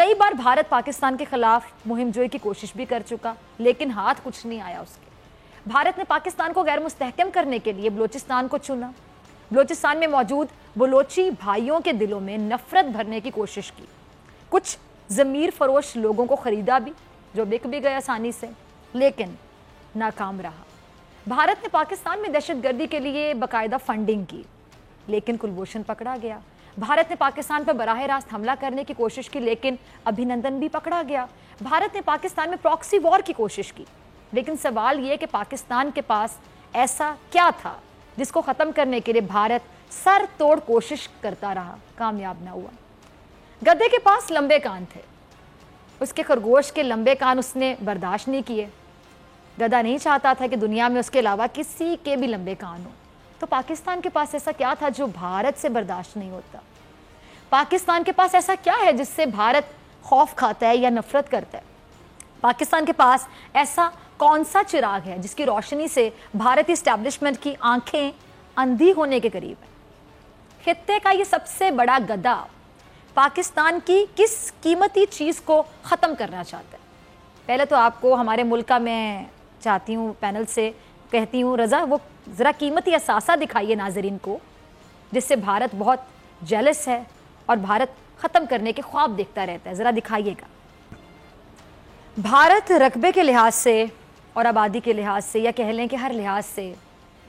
کئی بار بھارت پاکستان کے خلاف مہم جوئی کی کوشش بھی کر چکا، لیکن ہاتھ کچھ نہیں آیا اس کے۔ بھارت نے پاکستان کو غیر مستحکم کرنے کے لیے بلوچستان کو چنا۔ بلوچستان میں موجود بلوچی بھائیوں کے دلوں میں نفرت بھرنے کی کوشش کی۔ کچھ ضمیر فروش لوگوں کو خریدا بھی، جو بک بھی گئے آسانی سے، لیکن ناکام رہا۔ بھارت نے پاکستان میں دہشت گردی کے لیے باقاعدہ فنڈنگ کی، لیکن کلبھوشن پکڑا گیا۔ بھارت نے پاکستان پر براہ راست حملہ کرنے کی کوشش کی، لیکن ابھینندن بھی پکڑا گیا۔ بھارت نے پاکستان میں پراکسی وار کی کوشش کی، لیکن سوال یہ کہ پاکستان کے پاس ایسا کیا تھا جس کو ختم کرنے کے لیے بھارت سر توڑ کوشش کرتا رہا، کامیاب نہ ہوا۔ گدھے کے پاس لمبے کان تھے، اس کے خرگوش کے لمبے کان اس نے برداشت نہیں کیے۔ گدھا نہیں چاہتا تھا کہ دنیا میں اس کے علاوہ کسی کے بھی لمبے کان ہوں۔ تو پاکستان کے پاس ایسا کیا تھا جو بھارت سے برداشت نہیں ہوتا؟ پاکستان کے پاس ایسا کیا ہے جس سے بھارت خوف کھاتا ہے یا نفرت کرتا ہے؟ پاکستان کے پاس ایسا کون سا چراغ ہے جس کی روشنی سے بھارتی اسٹیبلشمنٹ کی آنکھیں اندھی ہونے کے قریب ہیں؟ خطے کا یہ سب سے بڑا گدھا پاکستان کی کس قیمتی چیز کو ختم کرنا چاہتا ہے؟ پہلے تو آپ کو ہمارے ملک کا میں چاہتی ہوں پینل سے کہتی ہوں، رضا وہ ذرا قیمتی اثاثہ دکھائیے ناظرین کو جس سے بھارت بہت جیلس ہے اور بھارت ختم کرنے کے خواب دیکھتا رہتا ہے، ذرا دکھائیے گا۔ بھارت رقبے کے لحاظ سے اور آبادی کے لحاظ سے یا کہہ لیں کہ ہر لحاظ سے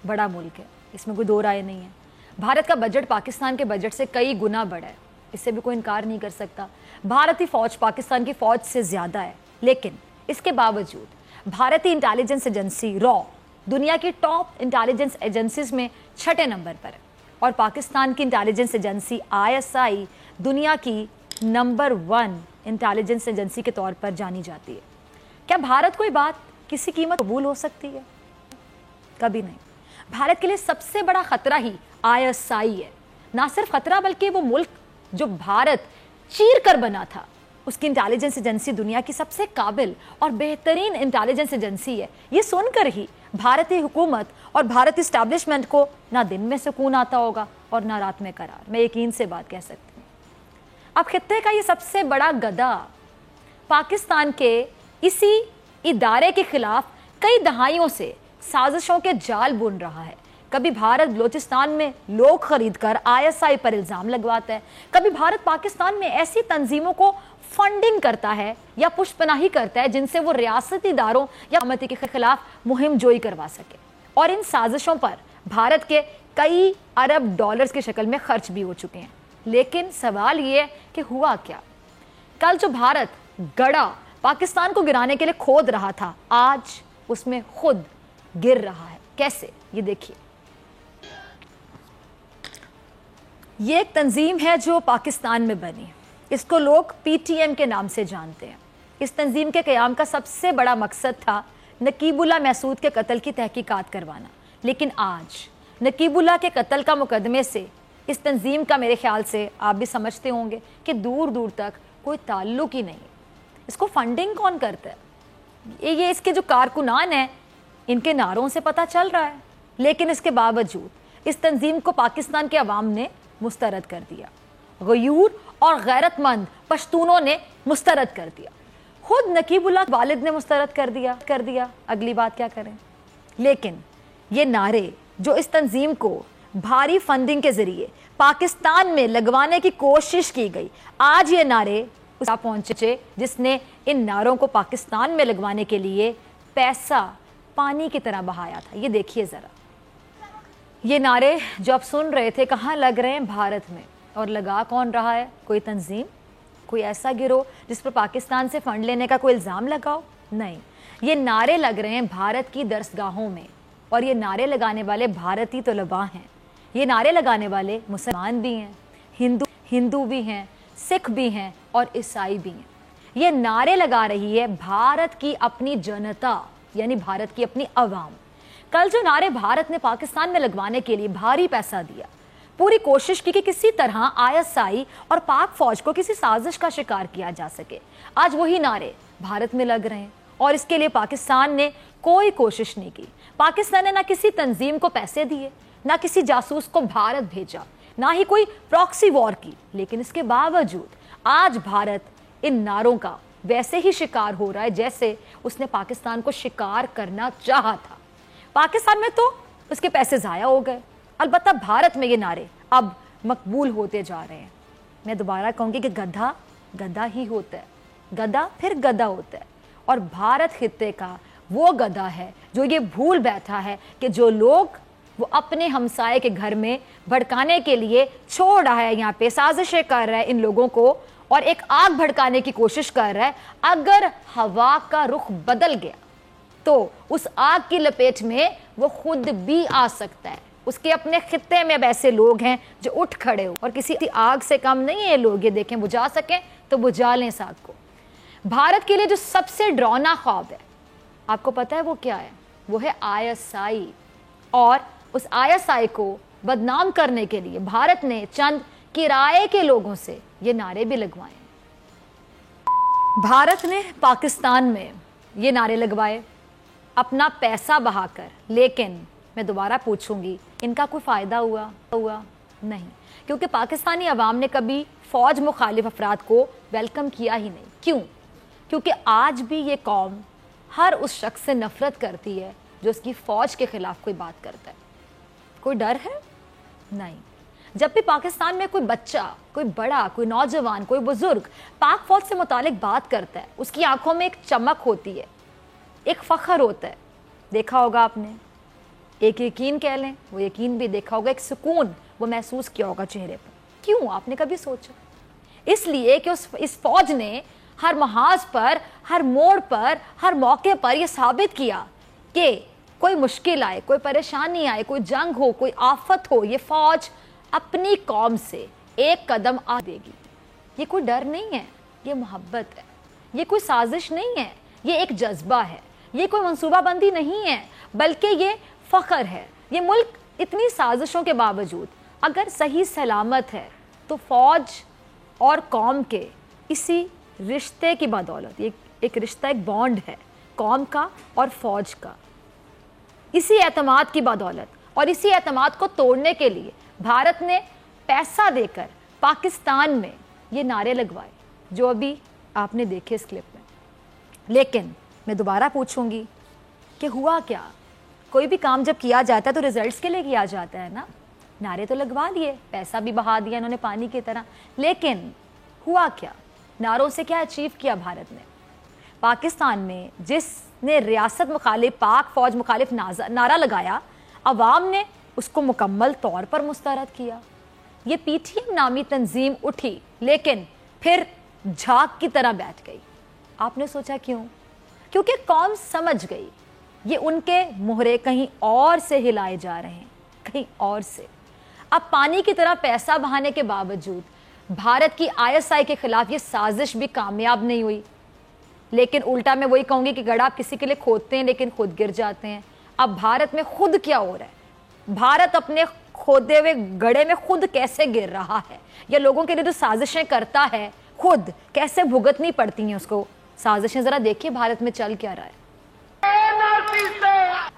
بڑا ملک ہے، اس میں کوئی دو رائے نہیں ہے۔ بھارت کا بجٹ پاکستان کے بجٹ سے کئی گنا بڑا ہے، اس سے بھی کوئی انکار نہیں کر سکتا۔ بھارتی فوج پاکستان کی فوج سے زیادہ ہے، لیکن اس کے باوجود بھارتی انٹیلیجنس ایجنسی را دنیا کی ٹاپ انٹیلیجنس ایجنسیز میں 6 نمبر پر ہے، اور پاکستان کی انٹیلیجنس ایجنسی ISI دنیا کی نمبر 1 انٹیلیجنس ایجنسی کے طور پر جانی جاتی ہے۔ کیا بھارت کو یہ بات کسی قیمت قبول ہو سکتی ہے؟ کبھی نہیں۔ بھارت کے لیے سب سے بڑا خطرہ ہی ISI ہے، نہ صرف خطرہ بلکہ وہ ملک جو بھارت چیر کر بنا تھا، اس کی انٹیلیجنس ایجنسی دنیا کی سب سے قابل اور بہترین انٹیلیجنس ایجنسی ہے۔ یہ سن کر ہی بھارتی حکومت اور بھارتی اسٹیبلشمنٹ کو نہ دن میں سکون آتا ہوگا اور نہ رات میں قرار، میں یقین سے بات کہہ سکتی ہوں۔ اب خطے کا یہ سب سے بڑا گدھا پاکستان کے اسی ادارے کے خلاف کئی دہائیوں سے سازشوں کے جال بن رہا ہے۔ کبھی بھارت بلوچستان میں لوگ خرید کر ISI پر الزام لگواتا ہے، کبھی بھارت پاکستان میں ایسی تنظیموں کو فنڈنگ کرتا ہے یا پشت پناہی کرتا ہے جن سے وہ ریاستی اداروں یا حکومت کے خلاف مہم جوئی کروا سکے، اور ان سازشوں پر بھارت کے کئی ارب ڈالرز کی شکل میں خرچ بھی ہو چکے ہیں۔ لیکن سوال یہ ہے کہ ہوا کیا؟ کل جو بھارت گڑھا پاکستان کو گرانے کے لیے کھود رہا تھا، آج اس میں خود گر رہا ہے۔ کیسے؟ یہ دیکھیے، یہ ایک تنظیم ہے جو پاکستان میں بنی، اس کو لوگ PTM کے نام سے جانتے ہیں۔ اس تنظیم کے قیام کا سب سے بڑا مقصد تھا نقیب اللہ محسود کے قتل کی تحقیقات کروانا، لیکن آج نقیب اللہ کے قتل کا مقدمے سے اس تنظیم کا میرے خیال سے آپ بھی سمجھتے ہوں گے کہ دور دور تک کوئی تعلق ہی نہیں۔ اس کو فنڈنگ کون کرتا ہے؟ یہ اس کے جو کارکنان ہیں ان کے نعروں سے پتہ چل رہا ہے، لیکن اس کے باوجود اس تنظیم کو پاکستان کے عوام نے مسترد کر دیا، غیور اور غیرت مند پشتونوں نے مسترد کر دیا، خود نقیب اللہ والد نے مسترد کر دیا۔ اگلی بات کیا کریں؟ لیکن یہ نعرے جو اس تنظیم کو بھاری فنڈنگ کے ذریعے پاکستان میں لگوانے کی کوشش کی گئی، آج یہ نعرے اس تک پہنچے جس نے ان نعروں کو پاکستان میں لگوانے کے لیے پیسہ پانی کی طرح بہایا تھا۔ یہ دیکھیے ذرا، یہ نعرے جو آپ سن رہے تھے کہاں لگ رہے ہیں؟ بھارت میں۔ اور لگا کون رہا ہے؟ کوئی تنظیم، کوئی ایسا گروہ جس پر پاکستان سے فنڈ لینے کا کوئی الزام لگاؤ؟ نہیں، یہ نعرے لگ رہے ہیں بھارت کی درسگاہوں میں، اور یہ نعرے لگانے والے بھارتی طلباء ہیں، یہ نعرے لگانے والے مسلمان بھی ہیں، ہندو بھی ہیں، سکھ بھی ہیں اور عیسائی بھی ہیں۔ یہ نعرے لگا رہی ہے بھارت کی اپنی جنتا، یعنی بھارت کی اپنی عوام۔ کل جو نعرے بھارت نے پاکستان میں لگوانے کے لیے بھاری پیسہ دیا، پوری کوشش کی کہ کسی طرح ISI اور پاک فوج کو کسی سازش کا شکار کیا جا سکے، آج وہی نعرے بھارت میں لگ رہے ہیں، اور اس کے لیے پاکستان نے کوئی کوشش نہیں کی۔ پاکستان نے نہ کسی تنظیم کو پیسے دیے، نہ کسی جاسوس کو بھارت بھیجا، نہ ہی کوئی پراکسی وار کی، لیکن اس کے باوجود آج بھارت ان نعروں کا ویسے ہی شکار ہو رہا ہے جیسے اس نے پاکستان کو شکار کرنا چاہا تھا۔ پاکستان میں تو اس کے پیسے ضائع ہو گئے، البتہ بھارت میں یہ نعرے اب مقبول ہوتے جا رہے ہیں۔ میں دوبارہ کہوں گی کہ گدھا گدھا ہی ہوتا ہے، گدھا پھر گدھا ہوتا ہے، اور بھارت خطے کا وہ گدھا ہے جو یہ بھول بیٹھا ہے کہ جو لوگ وہ اپنے ہمسائے کے گھر میں بھڑکانے کے لیے چھوڑ رہا ہے، یہاں پہ سازشیں کر رہا ہے ان لوگوں کو، اور ایک آگ بھڑکانے کی کوشش کر رہا ہے۔ اگر ہوا کا رخ بدل گیا تو اس آگ کی لپیٹ میں وہ خود بھی آ سکتا ہے۔ اس کے اپنے خطے میں اب ایسے لوگ ہیں جو اٹھ کھڑے ہو، اور کسی آگ سے کم نہیں ہے لوگ، یہ دیکھیں بجھا سکیں تو بجھا لیں اس آگ کو۔ بھارت کے لیے جو سب سے ڈراؤنا خواب ہے، آپ کو پتہ ہے وہ کیا ہے؟ وہ ہے ISI، اور اس ISI کو بدنام کرنے کے لیے بھارت نے چند کرائے کے لوگوں سے یہ نعرے بھی لگوائے۔ بھارت نے پاکستان میں یہ نعرے لگوائے اپنا پیسہ بہا کر، لیکن میں دوبارہ پوچھوں گی ان کا کوئی فائدہ ہوا نہیں، کیونکہ پاکستانی عوام نے کبھی فوج مخالف افراد کو ویلکم کیا ہی نہیں۔ کیوں؟ کیونکہ آج بھی یہ قوم ہر اس شخص سے نفرت کرتی ہے جو اس کی فوج کے خلاف کوئی بات کرتا ہے۔ کوئی ڈر ہے؟ نہیں۔ جب بھی پاکستان میں کوئی بچہ، کوئی بڑا، کوئی نوجوان، کوئی بزرگ پاک فوج سے متعلق بات کرتا ہے، اس کی آنکھوں میں ایک چمک ہوتی ہے، ایک فخر ہوتا ہے۔ دیکھا ہوگا آپ نے، ایک یقین کہہ لیں، وہ یقین بھی دیکھا ہوگا، ایک سکون وہ محسوس کیا ہوگا چہرے پر۔ کیوں؟ آپ نے کبھی سوچا؟ اس لیے کہ اس فوج نے ہر محاذ پر، ہر موڑ پر، ہر موقع پر یہ ثابت کیا کہ کوئی مشکل آئے، کوئی پریشانی آئے، کوئی جنگ ہو، کوئی آفت ہو، یہ فوج اپنی قوم سے ایک قدم آ دے گی۔ یہ کوئی ڈر نہیں ہے، یہ محبت ہے، یہ کوئی سازش نہیں ہے، یہ ایک جذبہ ہے، یہ کوئی منصوبہ بندی نہیں ہے، بلکہ یہ فخر ہے۔ یہ ملک اتنی سازشوں کے باوجود اگر صحیح سلامت ہے تو فوج اور قوم کے اسی رشتے کی بدولت، یہ ایک رشتہ، ایک بانڈ ہے قوم کا اور فوج کا، اسی اعتماد کی بدولت، اور اسی اعتماد کو توڑنے کے لیے بھارت نے پیسہ دے کر پاکستان میں یہ نعرے لگوائے جو ابھی آپ نے دیکھے اس کلپ میں۔ لیکن میں دوبارہ پوچھوں گی کہ ہوا کیا؟ کوئی بھی کام جب کیا جاتا ہے تو ریزلٹس کے لیے کیا جاتا ہے نا۔ نعرے تو لگوا دیے، پیسہ بھی بہا دیا انہوں نے پانی کی طرح، لیکن ہوا کیا؟ نعروں سے کیا اچیو کیا بھارت نے؟ پاکستان میں جس نے ریاست مخالف، پاک فوج مخالف نعرہ لگایا، عوام نے اس کو مکمل طور پر مسترد کیا۔ یہ PTM نامی تنظیم اٹھی لیکن پھر جھاگ کی طرح بیٹھ گئی۔ آپ نے سوچا کیوں؟ کیونکہ قوم سمجھ گئی یہ ان کے مہرے کہیں اور سے ہلائے جا رہے ہیں، کہیں اور سے۔ اب پانی کی طرح پیسہ بہانے کے باوجود بھارت کی ISI کے خلاف یہ سازش بھی کامیاب نہیں ہوئی۔ لیکن الٹا میں وہی کہوں گی کہ گڑھا آپ کسی کے لیے کھودتے ہیں لیکن خود گر جاتے ہیں۔ اب بھارت میں خود کیا ہو رہا ہے؟ بھارت اپنے کھودے ہوئے گڑھے میں خود کیسے گر رہا ہے، یا لوگوں کے لیے جو سازشیں کرتا ہے خود کیسے بھگتنی پڑتی ہیں اس کو سازشیں؟ ذرا دیکھیے بھارت میں چل کیا رہا ہے۔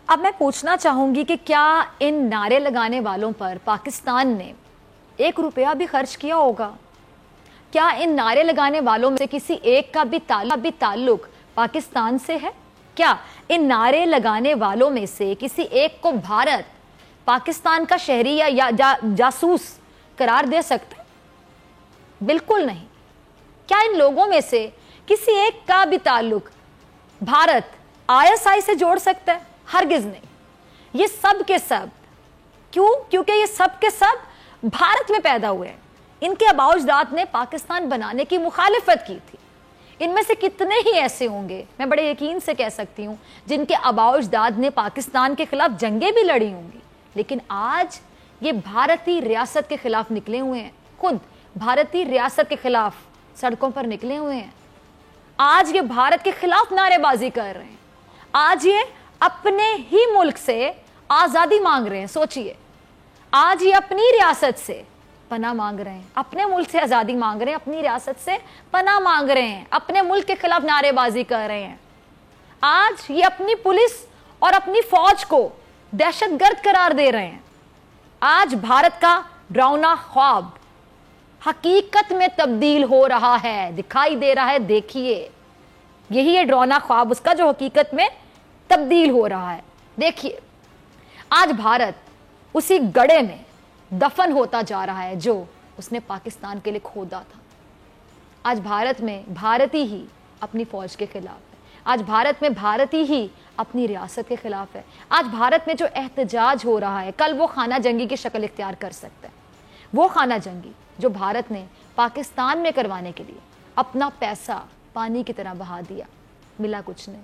اب میں پوچھنا چاہوں گی کہ کیا ان نعرے لگانے والوں پر پاکستان نے 1 روپیہ بھی خرچ کیا ہوگا؟ کیا ان نعرے لگانے والوں میں سے کسی ایک کا بھی تعلق پاکستان سے ہے؟ کیا ان نعرے لگانے والوں میں سے کسی ایک کو بھارت پاکستان کا شہری یا جاسوس قرار دے سکتا ہے؟ بالکل نہیں۔ کیا ان لوگوں میں سے کسی ایک کا بھی تعلق بھارت ISI سے جوڑ سکتا ہے؟ ہرگز نہیں۔ یہ سب کے سب کیوں؟ کیونکہ یہ سب کے سب بھارت میں پیدا ہوئے ہیں۔ ان کے آباء و اجداد نے پاکستان بنانے کی مخالفت کی تھی۔ ان میں سے کتنے ہی ایسے ہوں گے، میں بڑے یقین سے کہہ سکتی ہوں، جن کے آباء و اجداد نے پاکستان کے خلاف جنگیں بھی لڑی ہوں گی، لیکن آج یہ بھارتی ریاست کے خلاف نکلے ہوئے ہیں، خود بھارتی ریاست کے خلاف سڑکوں پر نکلے ہوئے ہیں۔ آج یہ بھارت کے خلاف نعرے بازی کر رہے ہیں، آج یہ اپنے ہی ملک سے آزادی مانگ رہے ہیں۔ سوچئے، آج یہ اپنی ریاست سے پناہ مانگ رہے ہیں، اپنے ملک سے آزادی مانگ رہے ہیں، اپنی ریاست سے پناہ مانگ رہے ہیں، اپنے ملک کے خلاف نعرے بازی کر رہے ہیں۔ آج یہ اپنی پولیس اور اپنی فوج کو دہشت گرد قرار دے رہے ہیں۔ آج بھارت کا ڈراؤنا خواب حقیقت میں تبدیل ہو رہا ہے, دکھائی دے رہا ہے. دیکھیے یہی ہے ڈرانا خواب اس کا جو حقیقت میں تبدیل ہو رہا ہے. دیکھیے آج بھارت اسی گڑھے میں دفن ہوتا جا رہا ہے جو اس نے پاکستان کے لیے کھودا تھا. آج بھارت میں بھارتی ہی اپنی فوج کے خلاف ہے. آج بھارت میں بھارتی ہی اپنی ریاست کے خلاف ہے. آج بھارت میں جو احتجاج ہو رہا ہے کل وہ خانہ جنگی کی شکل اختیار کر سکتا ہے. وہ خانہ جنگی جو بھارت نے پاکستان میں کروانے کے لیے اپنا پیسہ پانی کی طرح بہا دیا, ملا کچھ نہیں.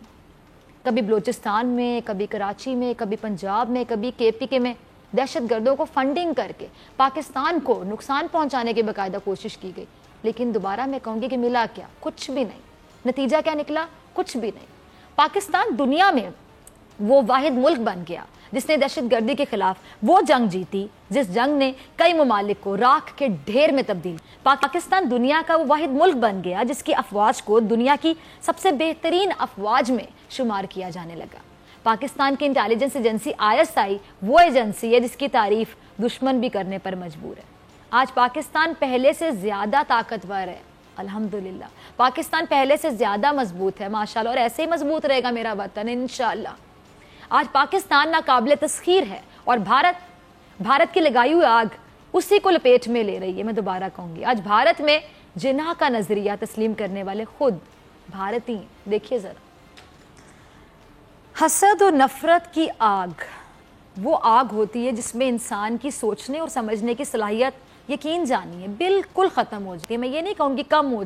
کبھی بلوچستان میں, کبھی کراچی میں, کبھی پنجاب میں, کبھی KPK میں دہشت گردوں کو فنڈنگ کر کے پاکستان کو نقصان پہنچانے کی باقاعدہ کوشش کی گئی. لیکن دوبارہ میں کہوں گی کہ ملا کیا؟ کچھ بھی نہیں. نتیجہ کیا نکلا؟ کچھ بھی نہیں. پاکستان دنیا میں وہ واحد ملک بن گیا جس نے دہشت گردی کے خلاف وہ جنگ جیتی جس جنگ نے کئی ممالک کو راکھ کے ڈھیر میں تبدیل. پاکستان دنیا کا وہ واحد ملک بن گیا جس کی افواج کو دنیا کی سب سے بہترین افواج میں شمار کیا جانے لگا. پاکستان کی انٹیلیجنس ایجنسی ISI وہ ایجنسی ہے جس کی تعریف دشمن بھی کرنے پر مجبور ہے. آج پاکستان پہلے سے زیادہ طاقتور ہے الحمدللہ. پاکستان پہلے سے زیادہ مضبوط ہے ماشاءاللہ, اور ایسے ہی مضبوط رہے گا میرا وطن انشاءاللہ. آج پاکستان ناقابل تسخیر ہے اور بھارت کی لگائی ہوئی آگ اسی کو لپیٹ میں لے رہی ہے. میں دوبارہ کہوں گی آج بھارت میں جناح کا نظریہ تسلیم کرنے والے خود بھارتی ہیں. دیکھیے ذرا, حسد اور نفرت کی آگ وہ آگ ہوتی ہے جس میں انسان کی سوچنے اور سمجھنے کی صلاحیت یقین جانی ہے بالکل ختم ہو جاتی ہے. میں یہ نہیں کہوں گی کم ہو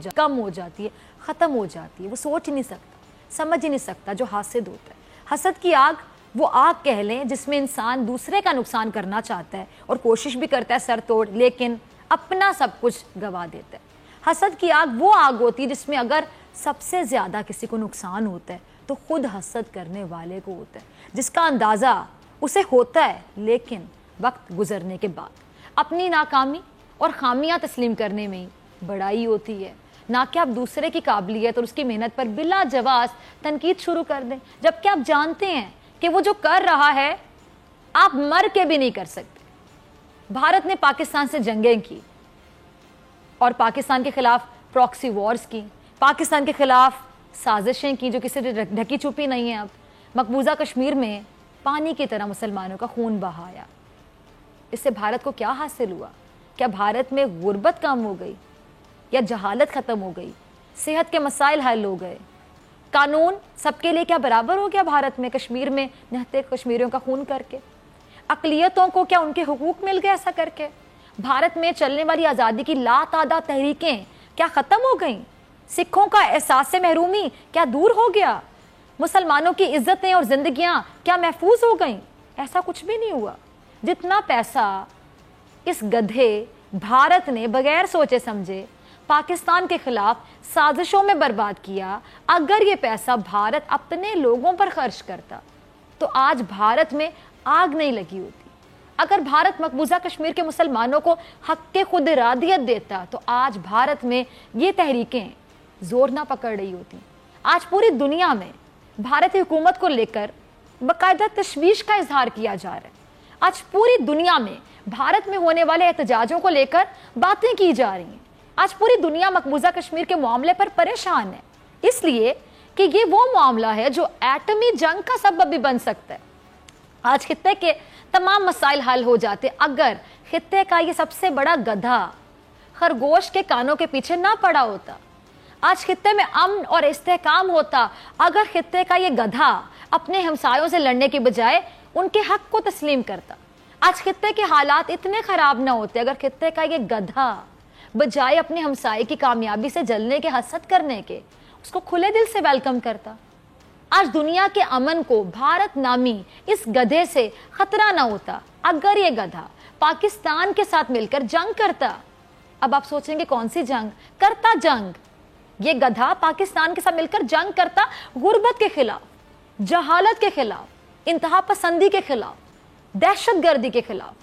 جاتی ہے, ختم ہو جاتی ہے. وہ سوچ ہی نہیں سکتا, سمجھ ہی نہیں سکتا جو حاسد ہوتا ہے. حسد کی آگ وہ آگ کہہ لیں جس میں انسان دوسرے کا نقصان کرنا چاہتا ہے اور کوشش بھی کرتا ہے سر توڑ, لیکن اپنا سب کچھ گوا دیتا ہے. حسد کی آگ وہ آگ ہوتی ہے جس میں اگر سب سے زیادہ کسی کو نقصان ہوتا ہے تو خود حسد کرنے والے کو ہوتا ہے, جس کا اندازہ اسے ہوتا ہے لیکن وقت گزرنے کے بعد اپنی ناکامی اور خامیاں تسلیم کرنے میں بڑائی ہوتی ہے, نہ کہ آپ دوسرے کی قابلیت اور اس کی محنت پر بلا جواز تنقید شروع کر دیں, جبکہ آپ جانتے ہیں کہ وہ جو کر رہا ہے آپ مر کے بھی نہیں کر سکتے. بھارت نے پاکستان سے جنگیں کی اور پاکستان کے خلاف پراکسی وارز کی, پاکستان کے خلاف سازشیں کی جو کسی سے ڈھکی چھپی نہیں ہیں. اب مقبوضہ کشمیر میں پانی کی طرح مسلمانوں کا خون بہایا. اس سے بھارت کو کیا حاصل ہوا؟ کیا بھارت میں غربت کم ہو گئی یا جہالت ختم ہو گئی؟ صحت کے مسائل حل ہو گئے؟ قانون سب کے لیے کیا برابر ہو گیا بھارت میں کشمیر میں نہتے کشمیریوں کا خون کر کے؟ اقلیتوں کو کیا ان کے حقوق مل گئے ایسا کر کے؟ بھارت میں چلنے والی آزادی کی لاتعداد تحریکیں کیا ختم ہو گئیں؟ سکھوں کا احساس محرومی کیا دور ہو گیا؟ مسلمانوں کی عزتیں اور زندگیاں کیا محفوظ ہو گئیں؟ ایسا کچھ بھی نہیں ہوا. جتنا پیسہ اس گدھے بھارت نے بغیر سوچے سمجھے پاکستان کے خلاف سازشوں میں برباد کیا, اگر یہ پیسہ بھارت اپنے لوگوں پر خرچ کرتا تو آج بھارت میں آگ نہیں لگی ہوتی. اگر بھارت مقبوضہ کشمیر کے مسلمانوں کو حق کے خود ارادیت دیتا تو آج بھارت میں یہ تحریکیں زور نہ پکڑ رہی ہوتی. آج پوری دنیا میں بھارتی حکومت کو لے کر باقاعدہ تشویش کا اظہار کیا جا رہا ہے. آج پوری دنیا میں بھارت میں ہونے والے احتجاجوں کو لے کر باتیں کی جا رہی ہیں. آج پوری دنیا مقبوضہ کشمیر کے معاملے پر پریشان ہے, اس لیے کہ یہ وہ معاملہ ہے جو ایٹمی جنگ کا سبب بھی بن سکتا ہے. آج خطے کے تمام مسائل حل ہو جاتے اگر خطے کا یہ سب سے بڑا گدھا خرگوش کے کانوں کے پیچھے نہ پڑا ہوتا. آج خطے میں امن اور استحکام ہوتا اگر خطے کا یہ گدھا اپنے ہمسایوں سے لڑنے کے بجائے ان کے حق کو تسلیم کرتا. آج خطے کے حالات اتنے خراب نہ ہوتے اگر خطے کا یہ گدھا بجائے اپنے ہمسائے کی کامیابی سے جلنے کے حسد کرنے کے اس کو کھلے دل سے ویلکم کرتا. آج دنیا کے امن کو بھارت نامی اس گدھے سے خطرہ نہ ہوتا اگر یہ گدھا پاکستان کے ساتھ مل کر جنگ کرتا. اب آپ سوچیں گے کون سی جنگ کرتا؟ جنگ یہ گدھا پاکستان کے ساتھ مل کر جنگ کرتا غربت کے خلاف, جہالت کے خلاف, انتہا پسندی کے خلاف, دہشت گردی کے خلاف.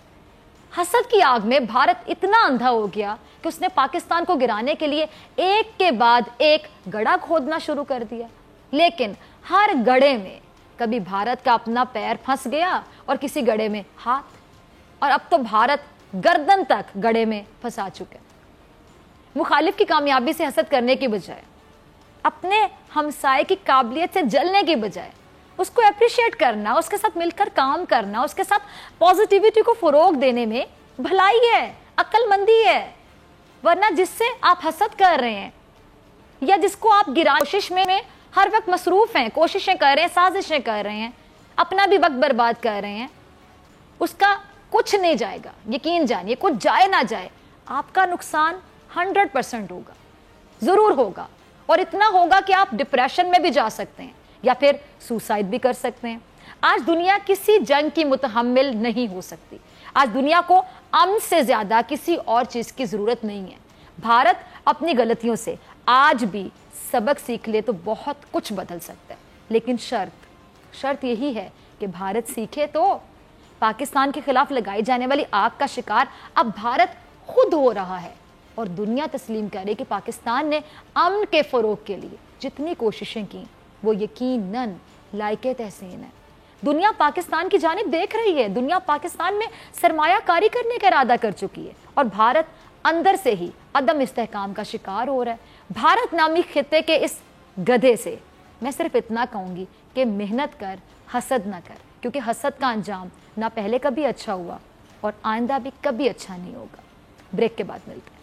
حسد کی آگ میں بھارت اتنا اندھا ہو گیا کہ اس نے پاکستان کو گرانے کے لیے ایک کے بعد ایک گڑھا کھودنا شروع کر دیا. لیکن ہر گڑھے میں کبھی بھارت کا اپنا پیر پھنس گیا اور کسی گڑھے میں ہاتھ, اور اب تو بھارت گردن تک گڑھے میں پھنسا چکے. مخالف کی کامیابی سے حسد کرنے کی بجائے, اپنے ہمسائے کی قابلیت سے جلنے کی بجائے اس کو اپریشیٹ کرنا, اس کے ساتھ مل کر کام کرنا, اس کے ساتھ پازیٹیوٹی کو فروغ دینے میں بھلائی ہے, عقل مندی ہے. ورنہ جس سے آپ حسد کر رہے ہیں یا جس کو آپ کوشش میں ہر وقت مصروف ہیں, کوششیں کر رہے ہیں, سازشیں کر رہے ہیں, اپنا بھی وقت برباد کر رہے ہیں, اس کا کچھ نہیں جائے گا. یقین جانیے, کچھ جائے نہ جائے, آپ کا نقصان 100% ہوگا, ضرور ہوگا. اور اتنا ہوگا کہ آپ ڈپریشن میں بھی جا سکتے ہیں یا پھر سوسائڈ بھی کر سکتے ہیں. آج دنیا کسی جنگ کی متحمل نہیں ہو سکتی. آج دنیا کو امن سے زیادہ کسی اور چیز کی ضرورت نہیں ہے. بھارت اپنی غلطیوں سے آج بھی سبق سیکھ لے تو بہت کچھ بدل سکتا ہے, لیکن شرط یہی ہے کہ بھارت سیکھے تو. پاکستان کے خلاف لگائی جانے والی آگ کا شکار اب بھارت خود ہو رہا ہے, اور دنیا تسلیم کرے کہ پاکستان نے امن کے فروغ کے لیے جتنی کوششیں کی وہ یقیناً لائق تحسین ہے. دنیا پاکستان کی جانب دیکھ رہی ہے, دنیا پاکستان میں سرمایہ کاری کرنے کا ارادہ کر چکی ہے, اور بھارت اندر سے ہی عدم استحکام کا شکار ہو رہا ہے. بھارت نامی خطے کے اس گدھے سے میں صرف اتنا کہوں گی کہ محنت کر, حسد نہ کر, کیونکہ حسد کا انجام نہ پہلے کبھی اچھا ہوا اور آئندہ بھی کبھی اچھا نہیں ہوگا. بریک کے بعد ملتے ہیں.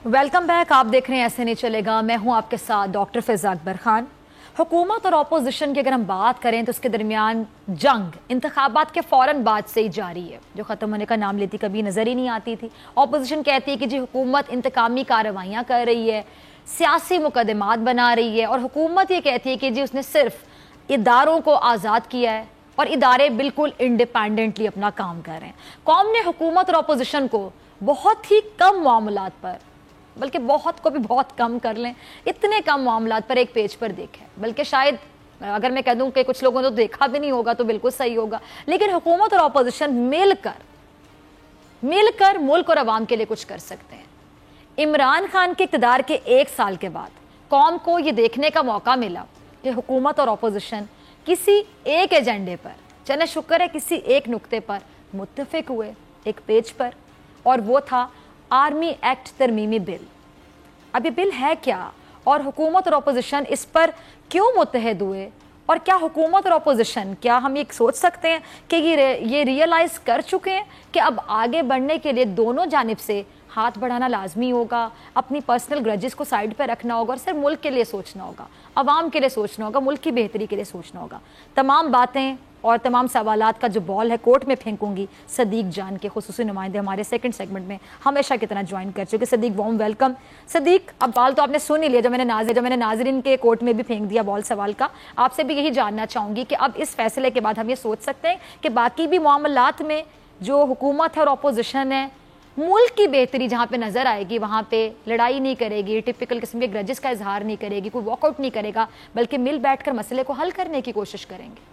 ویلکم بیک, آپ دیکھ رہے ہیں ایسے نہیں چلے گا. میں ہوں آپ کے ساتھ ڈاکٹر فیضا اکبر خان. حکومت اور اپوزیشن کی اگر ہم بات کریں تو اس کے درمیان جنگ انتخابات کے فوراً بعد سے ہی جاری ہے, جو ختم ہونے کا نام لیتی کبھی نظر ہی نہیں آتی تھی. اپوزیشن کہتی ہے کہ جی حکومت انتقامی کارروائیاں کر رہی ہے, سیاسی مقدمات بنا رہی ہے, اور حکومت یہ کہتی ہے کہ جی اس نے صرف اداروں کو آزاد کیا ہے اور ادارے بالکل انڈیپینڈنٹلی اپنا کام کر رہے ہیں. قوم نے حکومت اور اپوزیشن کو بہت ہی کم معاملات پر, بلکہ بہت کو بھی بہت کم کر لیں, اتنے کم معاملات پر ایک پیج پر دیکھا ہے. بلکہ شاید اگر میں کہہ دوں کہ کچھ لوگوں نے تو دیکھا بھی نہیں ہوگا تو بالکل صحیح ہوگا, لیکن حکومت اور اپوزیشن مل کر ملک اور عوام کے لیے کچھ کر سکتے ہیں. عمران خان کے اقتدار کے 1 سال کے بعد قوم کو یہ دیکھنے کا موقع ملا کہ حکومت اور اپوزیشن کسی ایک ایجنڈے پر, چلے شکر ہے کسی ایک نقطے پر متفق ہوئے ایک پیج پر, اور وہ تھا آرمی ایکٹ ترمیمی بل. اب یہ بل ہے کیا, اور حکومت اور اپوزیشن اس پر کیوں متحد ہوئے, اور کیا حکومت اور اپوزیشن, کیا ہم یہ سوچ سکتے ہیں کہ یہ ریئلائز کر چکے ہیں کہ اب آگے بڑھنے کے لیے دونوں جانب سے ہاتھ بڑھانا لازمی ہوگا, اپنی پرسنل گرجز کو سائڈ پہ رکھنا ہوگا, اور صرف ملک کے لیے سوچنا ہوگا, عوام کے لیے سوچنا ہوگا, ملک کی بہتری کے لیے سوچنا ہوگا. تمام باتیں اور تمام سوالات کا جو بال ہے کورٹ میں پھینکوں گی صدیق جان کے خصوصی نمائندے ہمارے سیکنڈ سیگمنٹ میں ہمیشہ کی طرح جوائن کر چکے. صدیق وارم ویلکم. صدیق, اب بال تو آپ نے سن ہی لیا جو میں نے ناظرین کے کورٹ میں بھی پھینک دیا بال سوال کا. آپ سے بھی یہی جاننا چاہوں گی کہ اب اس فیصلے کے بعد ہم یہ سوچ سکتے ہیں کہ باقی بھی معاملات میں جو حکومت ہے اور اپوزیشن ہے, ملک کی بہتری جہاں پہ نظر آئے گی وہاں پہ لڑائی نہیں کرے گی, ٹپیکل قسم کے گرجز کا اظہار نہیں کرے گی, کوئی واک آؤٹ نہیں کرے گا, بلکہ مل بیٹھ کر مسئلے کو حل کرنے کی کوشش کریں گے.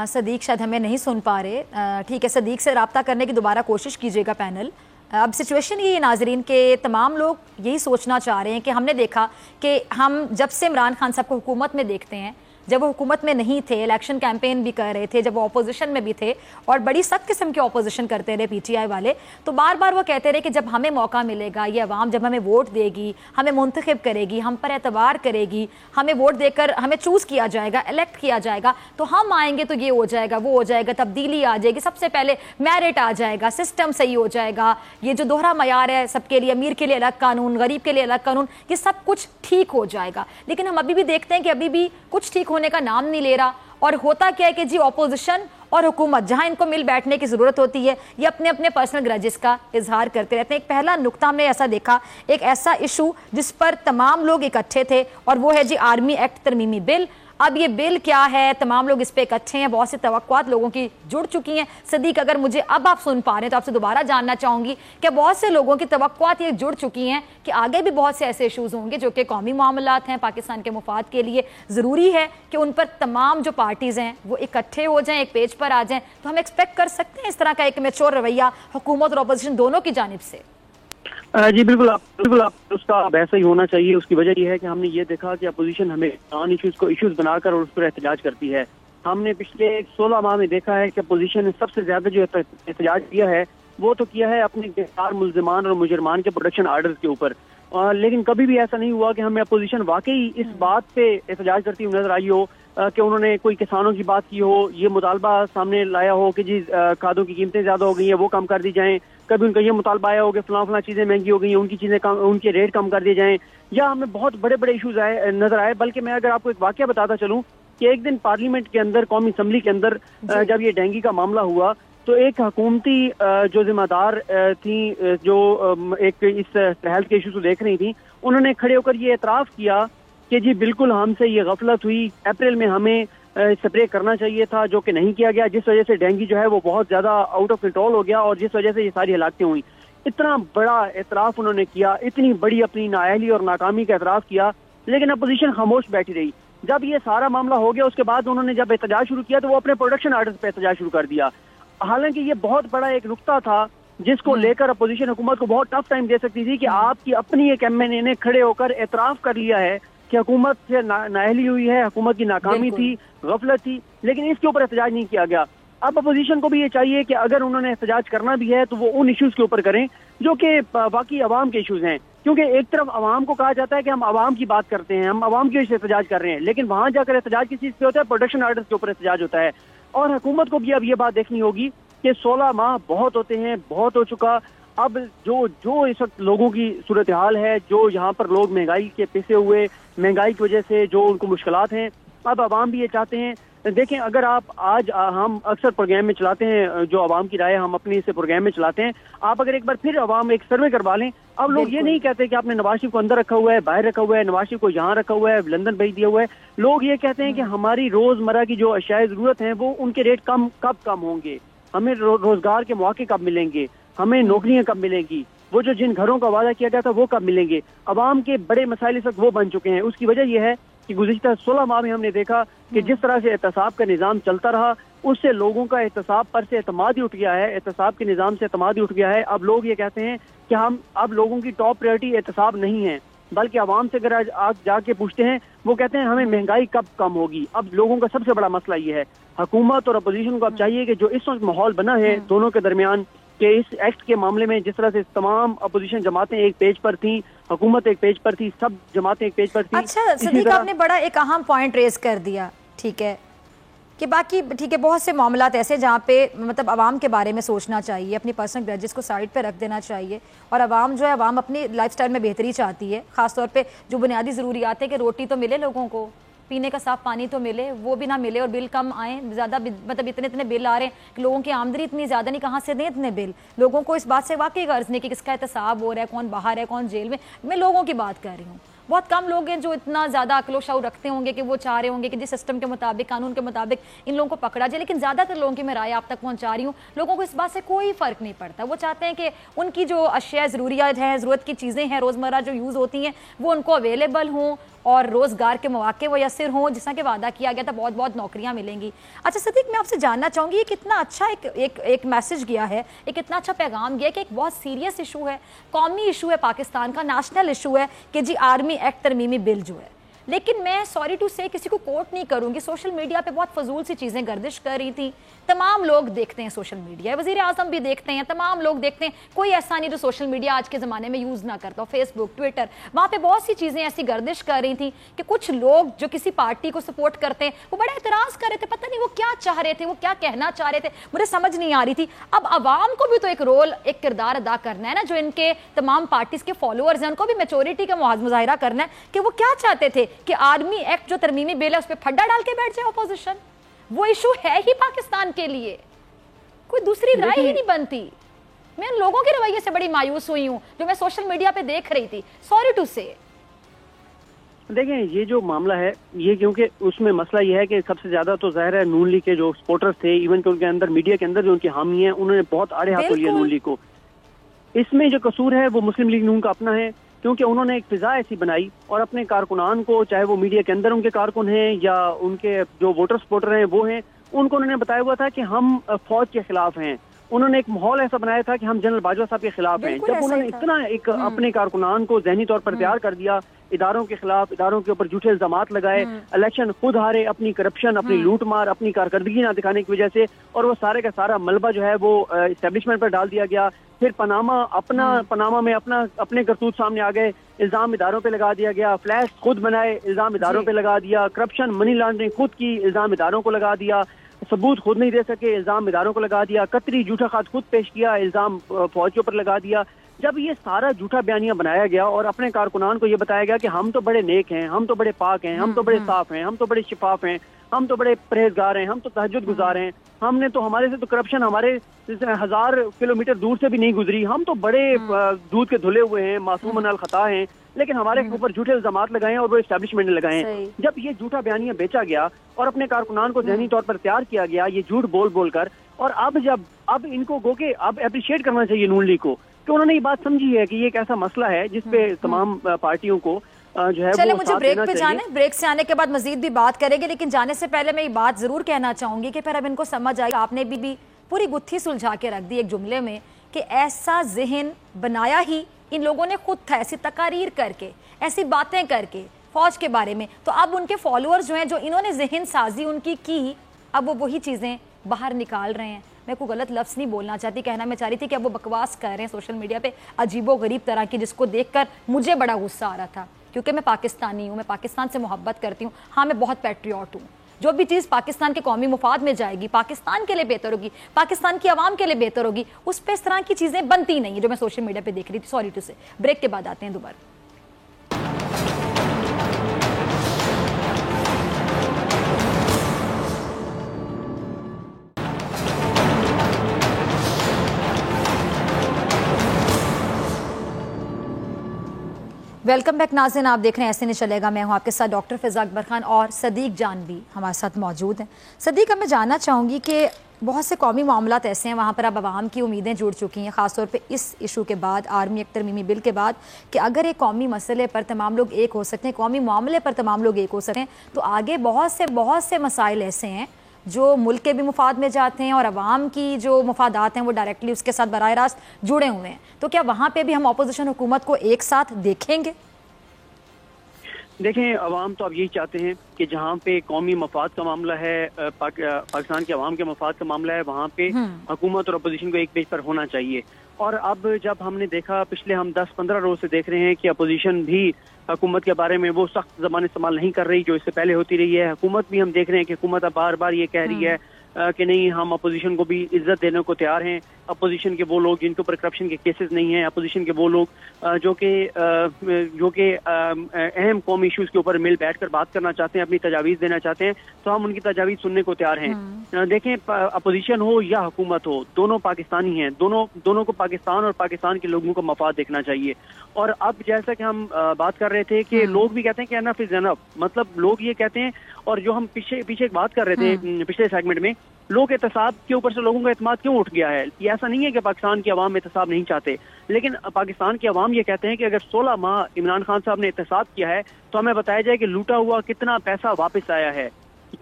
صدیق شاید ہمیں نہیں سن پا رہے. ٹھیک ہے, صدیق سے رابطہ کرنے کی دوبارہ کوشش کیجیے گا پینل. اب سچویشن یہ ناظرین کے تمام لوگ یہی سوچنا چاہ رہے ہیں کہ ہم نے دیکھا کہ ہم جب سے عمران خان صاحب کو حکومت میں دیکھتے ہیں, جب وہ حکومت میں نہیں تھے, الیکشن کیمپین بھی کر رہے تھے, جب وہ اپوزیشن میں بھی تھے اور بڑی سخت قسم کی اپوزیشن کرتے رہے پی ٹی آئی والے, تو بار بار وہ کہتے رہے کہ جب ہمیں موقع ملے گا, یہ عوام جب ہمیں ووٹ دے گی, ہمیں منتخب کرے گی, ہم پر اعتبار کرے گی, ہمیں ووٹ دے کر ہمیں چوز کیا جائے گا, الیکٹ کیا جائے گا, تو ہم آئیں گے تو یہ ہو جائے گا, وہ ہو جائے گا, تبدیلی آ جائے گی, سب سے پہلے میرٹ آ جائے گا, سسٹم صحیح ہو جائے گا, یہ جو دوہرا معیار ہے سب کے لیے, امیر کے لیے الگ قانون, غریب کے لیے الگ قانون, یہ سب کچھ ٹھیک ہو جائے گا. لیکن ہم ابھی بھی دیکھتے ہیں کہ ابھی بھی کچھ ٹھیک ہونے کا نام نہیں لے رہا. اور ہوتا کیا ہے کہ جی اپوزیشن اور حکومت جہاں ان کو مل بیٹھنے کی ضرورت ہوتی ہے, یہ اپنے اپنے پرسنل گرجز کا اظہار کرتے رہتے ہیں. ایک پہلا نقطہ ہم نے ایسا دیکھا, ایک ایسا ایشو جس پر تمام لوگ اکٹھے تھے, اور وہ ہے جی آرمی ایکٹ ترمیمی بل. اب یہ بل کیا ہے, تمام لوگ اس پہ اکٹھے ہیں, بہت سی توقعات لوگوں کی جڑ چکی ہیں. صدیق, اگر مجھے اب آپ سن پا رہے ہیں تو آپ سے دوبارہ جاننا چاہوں گی کہ بہت سے لوگوں کی توقعات یہ جڑ چکی ہیں کہ آگے بھی بہت سے ایسے ایشوز ہوں گے جو کہ قومی معاملات ہیں, پاکستان کے مفاد کے لیے ضروری ہے کہ ان پر تمام جو پارٹیز ہیں وہ اکٹھے ہو جائیں, ایک پیج پر آ جائیں. تو ہم ایکسپیکٹ کر سکتے ہیں اس طرح کا ایک میچور رویہ حکومت اور اپوزیشن دونوں کی جانب سے؟ جی بالکل آپ اس کا ایسا ہی ہونا چاہیے. اس کی وجہ یہ ہے کہ ہم نے یہ دیکھا کہ اپوزیشن ہمیں نان ایشوز کو ایشوز بنا کر اور اس پر احتجاج کرتی ہے. ہم نے پچھلے 16 ماہ میں دیکھا ہے کہ اپوزیشن نے سب سے زیادہ جو احتجاج کیا ہے وہ تو کیا ہے اپنے گرفتار ملزمان اور مجرمان کے پروڈکشن آرڈرز کے اوپر, لیکن کبھی بھی ایسا نہیں ہوا کہ ہمیں اپوزیشن واقعی اس بات پہ احتجاج کرتی ہوئی نظر آئی ہو کہ انہوں نے کوئی کسانوں کی بات کی ہو, یہ مطالبہ سامنے لایا ہو کہ جی کھادوں کی قیمتیں زیادہ ہو گئی ہیں وہ کم کر دی جائیں. کبھی ان کا یہ مطالبہ آیا ہو کہ فلاں چیزیں مہنگی ہو گئی ہیں, ان کی چیزیں کم, ان کے ریٹ کم کر دیے جائیں. یا ہمیں بہت بڑے ایشوز نظر آئے. بلکہ میں اگر آپ کو ایک واقعہ بتاتا چلوں کہ ایک دن پارلیمنٹ کے اندر, قومی اسمبلی کے اندر جب یہ ڈینگی کا معاملہ ہوا تو ایک حکومتی جو ذمہ دار تھیں جو ایک اس ہیلتھ کے ایشو کو دیکھ رہی تھیں, انہوں نے کھڑے ہو کر یہ اعتراف کیا کہ جی بالکل ہم سے یہ غفلت ہوئی, اپریل میں ہمیں سپرے کرنا چاہیے تھا جو کہ نہیں کیا گیا, جس وجہ سے ڈینگی جو ہے وہ بہت زیادہ آؤٹ آف کنٹرول ہو گیا اور جس وجہ سے یہ ساری ہلاکتیں ہوئیں. اتنا بڑا اعتراف انہوں نے کیا, اتنی بڑی اپنی نااہلی اور ناکامی کا اعتراف کیا, لیکن اپوزیشن خاموش بیٹھی رہی. جب یہ سارا معاملہ ہو گیا اس کے بعد انہوں نے جب احتجاج شروع کیا تو وہ اپنے پروڈکشن آرڈرز پہ احتجاج شروع کر دیا. حالانکہ یہ بہت بڑا ایک نقطہ تھا جس کو لے کر اپوزیشن حکومت کو بہت ٹف ٹائم دے سکتی تھی کہ آپ کی اپنی ایک ایم این اے نے کھڑے ہو کر اعتراف کر لیا ہے کہ حکومت سے نااہلی ہوئی ہے, حکومت کی ناکامی تھی, غفلت تھی, لیکن اس کے اوپر احتجاج نہیں کیا گیا. اب اپوزیشن کو بھی یہ چاہیے کہ اگر انہوں نے احتجاج کرنا بھی ہے تو وہ ان ایشوز کے اوپر کریں جو کہ واقعی عوام کے ایشوز ہیں. کیونکہ ایک طرف عوام کو کہا جاتا ہے کہ ہم عوام کی بات کرتے ہیں, ہم عوام کی وجہ سے احتجاج کر رہے ہیں, لیکن وہاں جا کر احتجاج کس چیز پہ ہوتا ہے؟ پروڈکشن آرڈرز کے اوپر احتجاج ہوتا ہے. اور حکومت کو بھی اب یہ بات دیکھنی ہوگی کہ 16 ماہ بہت ہوتے ہیں, بہت ہو چکا. اب جو اس وقت لوگوں کی صورتحال ہے, جو یہاں پر لوگ مہنگائی کے پسے ہوئے, مہنگائی کی وجہ سے جو ان کو مشکلات ہیں, اب عوام بھی یہ چاہتے ہیں. دیکھیں اگر آپ آج ہم اکثر پروگرام میں چلاتے ہیں جو عوام کی رائے ہم اپنی سے پروگرام میں چلاتے ہیں, آپ اگر ایک بار پھر عوام ایک سروے کروا لیں, اب لوگ یہ نہیں کہتے کہ آپ نے نواز شریف کو اندر رکھا ہوا ہے, باہر رکھا ہوا ہے, نواز شریف کو یہاں رکھا ہوا ہے, لندن بھیج دیا ہوا ہے. لوگ یہ کہتے ہیں کہ ہماری روزمرہ کی جو اشیاء ضرورت ہیں وہ ان کے ریٹ کب کم ہوں گے, ہمیں روزگار کے مواقع کب ملیں گے, ہمیں نوکریاں کب ملیں گی, وہ جو جن گھروں کا وعدہ کیا گیا تھا وہ کب ملیں گے. عوام کے بڑے مسائل اس وقت وہ بن چکے ہیں. اس کی وجہ یہ ہے کہ گزشتہ 16 ماہ میں ہم نے دیکھا کہ جس طرح سے احتساب کا نظام چلتا رہا اس سے لوگوں کا احتساب پر سے اعتماد ہی اٹھ گیا ہے, احتساب کے نظام سے اعتماد ہی اٹھ گیا ہے. اب لوگ یہ کہتے ہیں کہ ہم اب لوگوں کی ٹاپ پریورٹی احتساب نہیں ہے, بلکہ عوام سے اگر آج جا کے پوچھتے ہیں وہ کہتے ہیں ہمیں مہنگائی کب کم ہوگی. اب لوگوں کا سب سے بڑا مسئلہ یہ ہے. حکومت اور اپوزیشن کو اب چاہیے کہ جو اس وقت ماحول بنا ہے دونوں کے درمیان کہ اس ایکٹ کے معاملے میں جس طرح سے تمام اپوزیشن جماعتیں ایک پیج پر تھیں, حکومت ایک پیج پر تھی, سب جماعتیں ایک پیج پر تھیں. اچھا صدیق, آپ نے بڑا ایک اہم پوائنٹ ریز کر دیا, ٹھیک ہے, کہ باقی ٹھیک ہے بہت سے معاملات ایسے جہاں پہ مطلب عوام کے بارے میں سوچنا چاہیے, اپنی پرسنل گرجز کو سائڈ پہ رکھ دینا چاہیے, اور عوام جو ہے عوام اپنی لائف سٹائل میں بہتری چاہتی ہے, خاص طور پہ جو بنیادی ضروریات ہے کہ روٹی تو ملے لوگوں کو, پینے کا صاف پانی تو ملے, وہ بھی نہ ملے اور بل کم آئیں, زیادہ مطلب اتنے بل آ رہے ہیں کہ لوگوں کی آمدنی اتنی زیادہ نہیں, کہاں سے دیں اتنے بل. لوگوں کو اس بات سے واقعی غرض نہیں کہ کس کا احتساب ہو رہا ہے, کون باہر ہے, کون جیل میں لوگوں کی بات کر رہی ہوں. بہت کم لوگ ہیں جو اتنا زیادہ عقل و شعور رکھتے ہوں گے کہ وہ چاہ رہے ہوں گے کہ جس سسٹم کے مطابق, قانون کے مطابق ان لوگوں کو پکڑا جائے, لیکن زیادہ تر لوگوں کی میں رائے آپ تک پہنچا رہی ہوں, لوگوں کو اس بات سے کوئی فرق نہیں پڑتا. وہ چاہتے ہیں کہ ان کی جو اشیاء ضروریات ہیں, ضرورت کی چیزیں ہیں, روزمرہ جو یوز ہوتی ہیں وہ ان کو اویلیبل ہوں اور روزگار کے مواقع میسر ہوں, جس طرح کہ وعدہ کیا گیا تھا بہت نوکریاں ملیں گی. اچھا صدیق, میں آپ سے جاننا چاہوں گی یہ کتنا اچھا ایک میسج گیا ہے, ایک اتنا اچھا پیغام گیا کہ ایک بہت سیریس ایشو ہے, قومی ایشو ہے, پاکستان کا نیشنل ایشو ہے کہ جی آرمی ایکٹ ترمیمی بل جو ہے. لیکن میں سوری ٹو سے کسی کو کوٹ نہیں کروں گی, سوشل میڈیا پہ بہت فضول سی چیزیں گردش کر رہی تھیں. تمام لوگ دیکھتے ہیں سوشل میڈیا, وزیر اعظم بھی دیکھتے ہیں, تمام لوگ دیکھتے ہیں, کوئی ایسا نہیں جو سوشل میڈیا آج کے زمانے میں یوز نہ کرتا ہو, فیس بک, ٹویٹر, وہاں پہ بہت سی چیزیں ایسی گردش کر رہی تھیں کہ کچھ لوگ جو کسی پارٹی کو سپورٹ کرتے ہیں وہ بڑا اعتراض کر رہے تھے, پتہ نہیں وہ کیا چاہ رہے تھے, وہ کیا کہنا چاہ رہے تھے, مجھے سمجھ نہیں آ رہی تھی. اب عوام کو بھی تو ایک رول, ایک کردار ادا کرنا ہے نا, جو ان کے تمام پارٹیز کے فالوورز ہیں ان کو بھی میچورٹی کا مظاہرہ کرنا ہے کہ وہ کیا چاہتے تھے کہ آرمی ایکٹ جو ترمیمی بل ہے اس پہ پھڈا ڈال کے بیٹھ جائے اپوزیشن. وہ ایشو ہے ہی پاکستان کے لیے, کوئی دوسری رائے ہی نہیں بنتی. میں ان لوگوں کے رویے سے بڑی مایوس ہوئی ہوں جو میں سوشل میڈیا پہ دیکھ رہی تھی, سوری ٹو سے. دیکھیں یہ جو معاملہ ہے یہ کیونکہ اس میں مسئلہ یہ ہے کہ سب سے زیادہ تو ظاہر ہے نون لیگ کے جو سپورٹرز تھے، ایون کہ ان کے اندر میڈیا کے اندر جو ان کے حامی ہیں، انہوں نے بہت آڑے ہاتھوں لیا نون لیگ کو. اس میں جو قصور ہے وہ مسلم لیگ نون کا اپنا ہے، کیونکہ انہوں نے ایک فضا ایسی بنائی اور اپنے کارکنان کو، چاہے وہ میڈیا کے اندر ان کے کارکن ہیں یا ان کے جو ووٹر سپورٹر ہیں وہ ہیں، ان کو انہوں نے بتایا ہوا تھا کہ ہم فوج کے خلاف ہیں. انہوں نے ایک ماحول ایسا بنایا تھا کہ ہم جنرل باجوہ صاحب کے خلاف ہیں. جب انہوں نے اتنا ایک اپنے کارکنان کو ذہنی طور پر تیار کر دیا، اداروں کے خلاف، اداروں کے اوپر جھوٹے الزامات لگائے، الیکشن خود ہارے اپنی کرپشن، اپنی لوٹ مار، اپنی کارکردگی نہ دکھانے کی وجہ سے، اور وہ سارے کا سارا ملبہ جو ہے وہ اسٹیبلشمنٹ پر ڈال دیا گیا. پھر پاناما میں اپنے کرتوت سامنے آ گئے، الزام اداروں پہ لگا دیا گیا. فلیش خود بنائے، الزام اداروں پہ لگا دیا. کرپشن، منی لانڈرنگ خود کی، الزام اداروں کو لگا دیا. ثبوت خود نہیں دے سکے، الزام اداروں کو لگا دیا. قطری جھوٹا خط خود پیش کیا، الزام فوج کے اوپر لگا دیا. جب یہ سارا جھوٹا بیانیہ بنایا گیا اور اپنے کارکنان کو یہ بتایا گیا کہ ہم تو بڑے نیک ہیں، ہم تو بڑے پاک ہیں، ہم تو بڑے صاف ہیں، ہم تو بڑے شفاف ہیں، ہم تو بڑے پرہیزگار ہیں، ہم تو تہجد گزار ہیں، ہم نے تو، ہمارے سے تو کرپشن ہمارے 1000 کلومیٹر دور سے بھی نہیں گزری، ہم تو بڑے دودھ کے دھلے ہوئے ہیں، معصوم من الخطا ہیں، لیکن ہمارے اوپر جھوٹے الزامات لگائے ہیں اور وہ اسٹیبلشمنٹ نے لگائے ہیں. جب یہ جھوٹا بیانیہ بیچا گیا اور اپنے کارکنان کو ذہنی طور پر تیار کیا گیا یہ جھوٹ بول بول کر، اور اب ان کو گو کہ اب اپریشیٹ کرنا چاہیے نون لیگ کو کہ انہوں نے یہ بات سمجھی ہے کہ یہ ایک ایسا مسئلہ ہے جس پہ تمام پارٹیوں کو جو ہے. چلے مجھے بریک پہ جانا ہے، بریک سے آنے کے بعد مزید بھی بات کریں گے، لیکن جانے سے پہلے میں یہ بات ضرور کہنا چاہوں گی کہ پھر اب ان کو سمجھ آئی، آپ نے بھی پوری گتھی سلجھا کے رکھ دی ایک جملے میں کہ ایسا ذہن بنایا ہی ان لوگوں نے خود تھا، ایسی تقاریر کر کے، ایسی باتیں کر کے فوج کے بارے میں. تو اب ان کے فالوورز جو ہیں، جو انہوں نے ذہن سازی ان کی، اب وہ وہی چیزیں باہر نکال رہے ہیں. میں کوئی غلط لفظ نہیں بولنا چاہتی، کہنا میں چاہ رہی تھی کہ اب وہ بکواس کر رہے ہیں سوشل میڈیا پہ عجیب و غریب طرح کی، جس کو دیکھ کر مجھے بڑا غصہ آ رہا تھا، کیونکہ میں پاکستانی ہوں، میں پاکستان سے محبت کرتی ہوں. ہاں میں بہت پیٹریوٹ ہوں. جو بھی چیز پاکستان کے قومی مفاد میں جائے گی، پاکستان کے لیے بہتر ہوگی، پاکستان کی عوام کے لیے بہتر ہوگی، اس پہ اس طرح کی چیزیں بنتی نہیں ہیں جو میں سوشل میڈیا پہ دیکھ رہی تھی. سوری ٹو سے. بریک کے بعد آتے ہیں دوبارہ. ویلکم بیک ناظرین، آپ دیکھ رہے ہیں ایسے نہیں چلے گا. میں ہوں آپ کے ساتھ ڈاکٹر فیضا اکبر خان اور صدیق جان بھی ہمارے ساتھ موجود ہیں. صدیق، اب میں جاننا چاہوں گی کہ بہت سے قومی معاملات ایسے ہیں وہاں پر اب عوام کی امیدیں جڑ چکی ہیں، خاص طور پہ اس ایشو کے بعد، آرمی ایکٹ ترمیمی بل کے بعد، کہ اگر ایک قومی مسئلے پر تمام لوگ ایک ہو سکتے ہیں، قومی معاملے پر تمام لوگ ایک ہو سکتے ہیں، تو آگے بہت سے مسائل ایسے ہیں جو ملک کے بھی مفاد میں جاتے ہیں اور عوام کی جو مفادات ہیں وہ ڈائریکٹلی اس کے ساتھ براہ راست جڑے ہوئے ہیں. تو کیا وہاں پہ بھی ہم اپوزیشن حکومت کو ایک ساتھ دیکھیں گے؟ دیکھیں، عوام تو اب یہی چاہتے ہیں کہ جہاں پہ قومی مفاد کا معاملہ ہے، پاکستان کے عوام کے مفاد کا معاملہ ہے، وہاں پہ حکومت اور اپوزیشن کو ایک پیج پر ہونا چاہیے. اور اب جب ہم نے دیکھا، پچھلے ہم 10-15 روز سے دیکھ رہے ہیں کہ اپوزیشن بھی حکومت کے بارے میں وہ سخت زبان استعمال نہیں کر رہی جو اس سے پہلے ہوتی رہی ہے. حکومت بھی ہم دیکھ رہے ہیں کہ حکومت اب بار بار یہ کہہ رہی ہے کہ نہیں، ہم اپوزیشن کو بھی عزت دینے کو تیار ہیں. اپوزیشن کے وہ لوگ جن کے اوپر کرپشن کے کیسز نہیں ہیں، اپوزیشن کے وہ لوگ جو کہ اہم قومی ایشوز کے اوپر مل بیٹھ کر بات کرنا چاہتے ہیں، اپنی تجاویز دینا چاہتے ہیں، تو ہم ان کی تجاویز سننے کو تیار ہیں. دیکھیں، اپوزیشن ہو یا حکومت ہو، دونوں پاکستانی ہیں، دونوں کو پاکستان اور پاکستان کے لوگوں کا مفاد دیکھنا چاہیے. اور اب جیسا کہ ہم بات کر رہے تھے کہ لوگ بھی کہتے ہیں کہ انف از انف، مطلب لوگ یہ کہتے ہیں، اور جو ہم پیچھے ایک بات کر رہے تھے پچھلے سیگمنٹ میں، لوگ احتساب کے اوپر سے لوگوں کا اعتماد کیوں اٹھ گیا ہے. یہ ایسا نہیں ہے کہ پاکستان کی عوام احتساب نہیں چاہتے، لیکن پاکستان کی عوام یہ کہتے ہیں کہ اگر 16 ماہ عمران خان صاحب نے احتساب کیا ہے تو ہمیں بتایا جائے کہ لوٹا ہوا کتنا پیسہ واپس آیا ہے.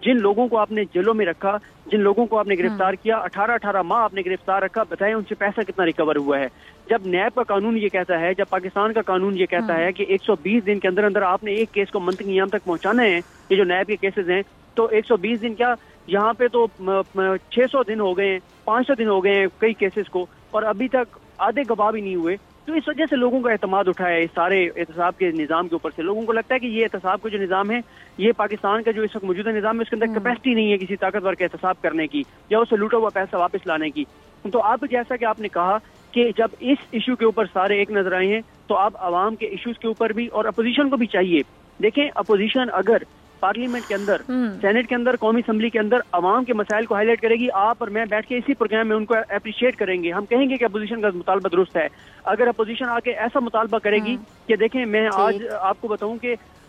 جن لوگوں کو آپ نے جیلوں میں رکھا، جن لوگوں کو آپ نے گرفتار کیا، 18 ماہ آپ نے گرفتار رکھا، بتائیں ان سے پیسہ کتنا ریکور ہوا ہے. جب نیب کا قانون یہ کہتا ہے، جب پاکستان کا قانون یہ کہتا ہے کہ 120 دن کے اندر اندر آپ نے ایک کیس کو منطقی نیام تک پہنچانا ہے، یہ جو نیب کے کیسز ہیں، تو 120 دن کیا، یہاں پہ تو 600 دن ہو گئے ہیں، 500 دن ہو گئے ہیں کئی کیسز کو، اور ابھی تک آدھے گواہ بھی نہیں ہوئے. تو اس وجہ سے لوگوں کا اعتماد اٹھا ہے اس سارے احتساب کے نظام کے اوپر سے. لوگوں کو لگتا ہے کہ یہ احتساب کا جو نظام ہے، یہ پاکستان کا جو اس وقت موجودہ نظام ہے، اس کے اندر کیپیسٹی نہیں ہے کسی طاقتور کا احتساب کرنے کی یا اسے لوٹا ہوا پیسہ واپس لانے کی. تو اب جیسا کہ آپ نے کہا کہ جب اس ایشو کے اوپر سارے ایک نظر آئے ہیں، تو اب عوام کے ایشوز کے اوپر بھی اور اپوزیشن کو بھی چاہیے. دیکھیں، اپوزیشن اگر پارلیمنٹ کے اندر، سینٹ کے اندر، قومی اسمبلی کے اندر عوام کے مسائل کو ہائی لائٹ کرے گی، آپ اور میں بیٹھ کے اسی پروگرام میں ان کو اپریشیٹ کریں گے. ہم کہیں گے کہ اپوزیشن کا مطالبہ درست ہے. اگر اپوزیشن آ کے ایسا مطالبہ کرے گی کہ دیکھیں، میں آج آپ کو بتاؤں کہ